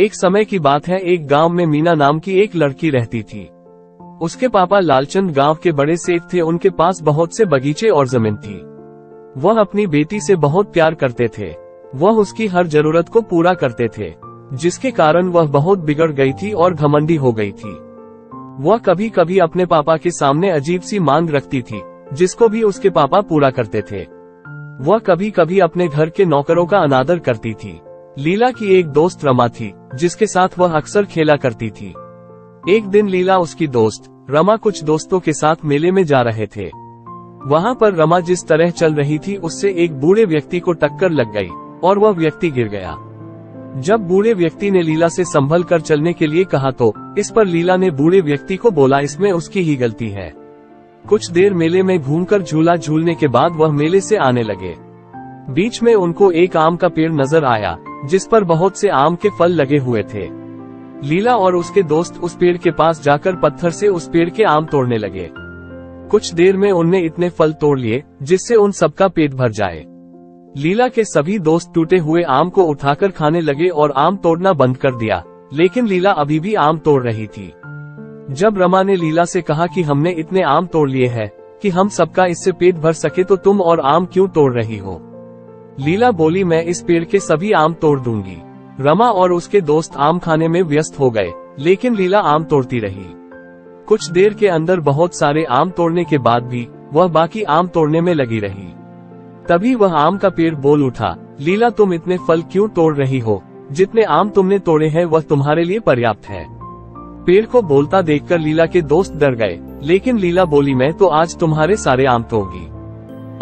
एक समय की बात है, एक गांव में मीना नाम की एक लड़की रहती थी। उसके पापा लालचंद गांव के बड़े सेठ थे। उनके पास बहुत से बगीचे और जमीन थी। वह अपनी बेटी से बहुत प्यार करते थे। वह उसकी हर जरूरत को पूरा करते थे, जिसके कारण वह बहुत बिगड़ गई थी और घमंडी हो गई थी। वह कभी कभी अपने पापा के सामने अजीब सी मांग रखती थी, जिसको भी उसके पापा पूरा करते थे। वह कभी कभी अपने घर के नौकरों का अनादर करती थी। लीला की एक दोस्त रमा थी, जिसके साथ वह अक्सर खेला करती थी। एक दिन लीला उसकी दोस्त रमा कुछ दोस्तों के साथ मेले में जा रहे थे। वहां पर रमा जिस तरह चल रही थी, उससे एक बूढ़े व्यक्ति को टक्कर लग गई और वह व्यक्ति गिर गया। जब बूढ़े व्यक्ति ने लीला से संभल कर चलने के लिए कहा तो इस पर लीला ने बूढ़े व्यक्ति को बोला इसमें उसकी ही गलती है। कुछ देर मेले में घूमकर झूला झूलने के बाद वह मेले से आने लगे। बीच में उनको एक आम का पेड़ नजर आया, जिस पर बहुत से आम के फल लगे हुए थे। लीला और उसके दोस्त उस पेड़ के पास जाकर पत्थर से उस पेड़ के आम तोड़ने लगे। कुछ देर में उनने इतने फल तोड़ लिए जिससे उन सबका पेट भर जाए। लीला के सभी दोस्त टूटे हुए आम को उठाकर खाने लगे और आम तोड़ना बंद कर दिया, लेकिन लीला अभी भी आम तोड़ रही थी। जब रमा ने लीला से कहा कि हमने इतने आम तोड़ लिए हैं कि हम सबका इससे पेट भर सके, तो तुम और आम क्यों तोड़ रही हो? लीला बोली, मैं इस पेड़ के सभी आम तोड़ दूंगी। रमा और उसके दोस्त आम खाने में व्यस्त हो गए, लेकिन लीला आम तोड़ती रही। कुछ देर के अंदर बहुत सारे आम तोड़ने के बाद भी वह बाकी आम तोड़ने में लगी रही। तभी वह आम का पेड़ बोल उठा, लीला तुम इतने फल क्यों तोड़ रही हो? जितने आम तुमने तोड़े हैं वह तुम्हारे लिए पर्याप्त है। पेड़ को बोलता देखकर लीला के दोस्त डर गए, लेकिन लीला बोली, मैं तो आज तुम्हारे सारे आम तोड़ूंगी।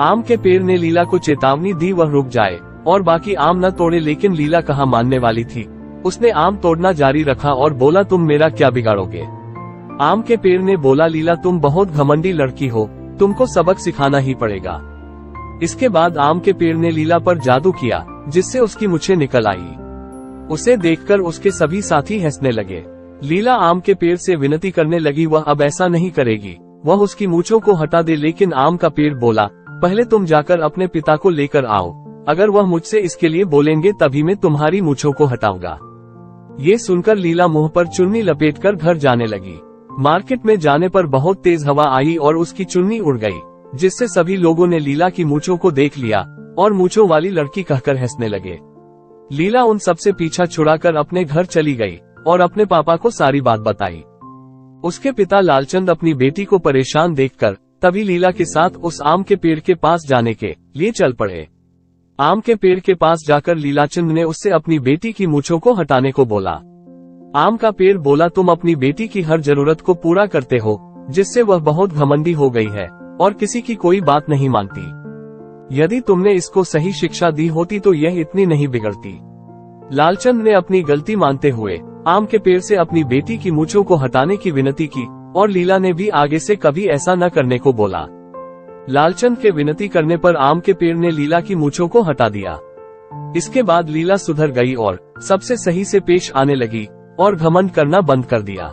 आम के पेड़ ने लीला को चेतावनी दी वह रुक जाए और बाकी आम न तोड़े, लेकिन लीला कहाँ मानने वाली थी। उसने आम तोड़ना जारी रखा और बोला, तुम मेरा क्या बिगाड़ोगे? आम के पेड़ ने बोला, लीला तुम बहुत घमंडी लड़की हो, तुमको सबक सिखाना ही पड़ेगा। इसके बाद आम के पेड़ ने लीला पर जादू किया, जिससे उसकी मूंछें निकल आई। उसे देखकर उसके सभी साथी हंसने लगे। लीला आम के पेड़ से विनती करने लगी, वह अब ऐसा नहीं करेगी, वह उसकी मूंछों को हटा दे। लेकिन आम का पेड़ बोला, पहले तुम जाकर अपने पिता को लेकर आओ, अगर वह मुझसे इसके लिए बोलेंगे तभी मैं तुम्हारी मूंछों को हटाऊंगा। ये सुनकर लीला मुंह पर चुन्नी लपेटकर घर जाने लगी। मार्केट में जाने पर बहुत तेज हवा आई और उसकी चुन्नी उड़ गई, जिससे सभी लोगों ने लीला की मूंछों को देख लिया और मूंछों वाली लड़की कहकर हंसने लगे। लीला उन सबसे पीछा छुड़ाकर अपने घर चली गई और अपने पापा को सारी बात बताई। उसके पिता लालचंद अपनी बेटी को परेशान देखकर तभी लीला के साथ उस आम के पेड़ के पास जाने के लिए चल पड़े। आम के पेड़ के पास जाकर लीलाचंद ने उससे अपनी बेटी की मूंछों को हटाने को बोला। आम का पेड़ बोला, तुम अपनी बेटी की हर जरूरत को पूरा करते हो, जिससे वह बहुत घमंडी हो गई है और किसी की कोई बात नहीं मानती। यदि तुमने इसको सही शिक्षा दी होती तो यह इतनी नहीं बिगड़ती। लालचंद ने अपनी गलती मानते हुए आम के पेड़ से अपनी बेटी की मूंछों को हटाने की विनती की और लीला ने भी आगे से कभी ऐसा न करने को बोला। लालचंद के विनती करने पर आम के पेड़ ने लीला की मूंछों को हटा दिया। इसके बाद लीला सुधर गई और सबसे सही से पेश आने लगी और घमंड करना बंद कर दिया।